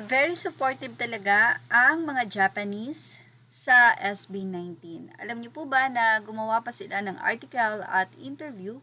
Very supportive talaga ang mga Japanese sa SB19. Alam niyo po ba na gumawa pa sila ng article at interview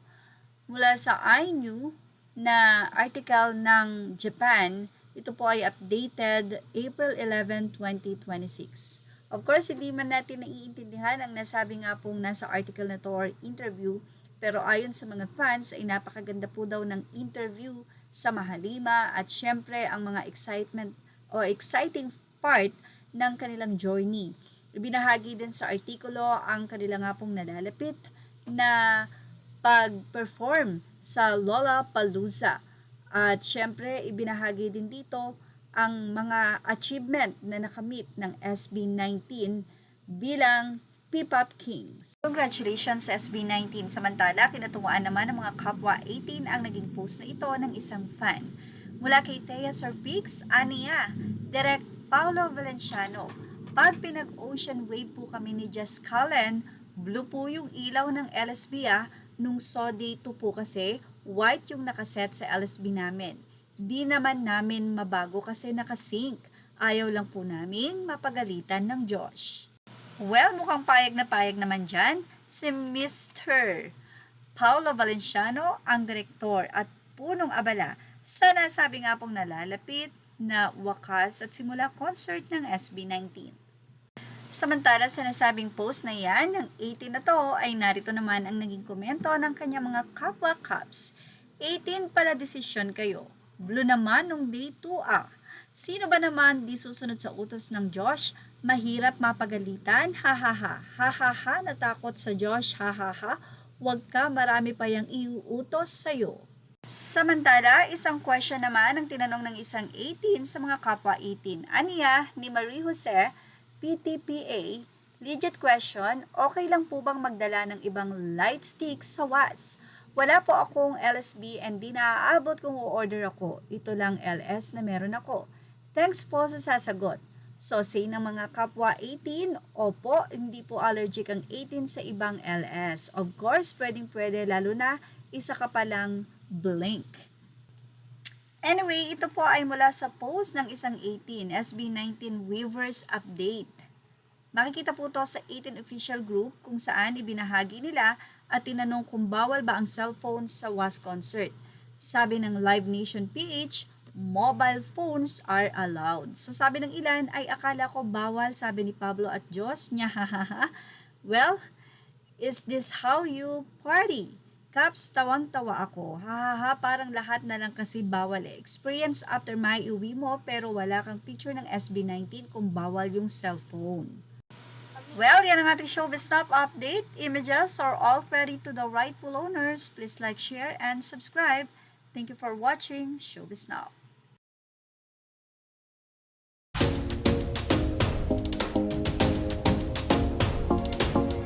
mula sa iNew na article ng Japan. Ito po ay updated April 11, 2026. Of course, hindi man natin naiintindihan ang nasabi nga pong nasa article na to or interview, pero ayon sa mga fans ay napakaganda po daw ng interview sa Mahalima at syempre ang mga exciting part ng kanilang journey. Ibinahagi din sa artikulo ang kanila nga pong nalalapit na pag-perform sa Lollapalooza. At syempre, ibinahagi din dito ang mga achievement na nakamit ng SB19 bilang P-Pop Kings. Congratulations sa SB19. Samantala, kinatuwaan naman ng mga kapwa 18 ang naging post na ito ng isang fan. Mula kay Thea Sorpix, aniya, Direk Paolo Valenciano, pag pinag-ocean wave po kami ni Jess Cullen, blue po yung ilaw ng LSB nung Saudi 2 po kasi, white yung nakaset sa LSB namin. Di naman namin mabago kasi nakasync. Ayaw lang po namin mapagalitan ng Josh. Well, mukhang payag na payag naman dyan si Mr. Paolo Valenciano, ang direktor at punong abala sa nasabi nga pong nalalapit na wakas at simula concert ng SB19. Samantala sa nasabing post na yan, ng 18 na to ay narito naman ang naging komento ng kanyang mga kapwa Cubs. 18 pala desisyon kayo. Blue naman nung day 2 Sino ba naman di susunod sa utos ng Josh? Mahirap mapagalitan? Hahaha. Hahaha, natakot sa Josh? Hahaha. Huwag ka, marami pa yang iuutos sa'yo. Samantala, isang question naman ang tinanong ng isang 18 sa mga kapwa 18. Aniya ni Marie Jose, PTPA, legit question, okay lang po bang magdala ng ibang light sticks sa WAS? Wala po akong LSB and di naaabot kung o-order ako. Ito lang LS na meron ako. Thanks po sa sasagot. So, say ng mga kapwa 18, opo, hindi po allergic ang 18 sa ibang LS. Of course, pwedeng-pwede lalo na isa ka palang blink. Anyway, ito po ay mula sa post ng isang 18, SB19 waivers update. Makikita po ito sa 18 official group kung saan ibinahagi nila at tinanong kung bawal ba ang cellphone sa WAS concert. Sabi ng Live Nation PH, mobile phones are allowed. So sabi ng ilan ay akala ko bawal, sabi ni Pablo at Diyos, nyahahaha. Well, is this how you party? Caps, tawang-tawa ako. Hahaha, parang lahat na lang kasi bawal eh. Experience after my uwi mo pero wala kang picture ng SB19 kung bawal yung cellphone. Well, yan ang ating Showbiz Top update. Images are all ready to the rightful owners. Please like, share, and subscribe. Thank you for watching Showbiz Now.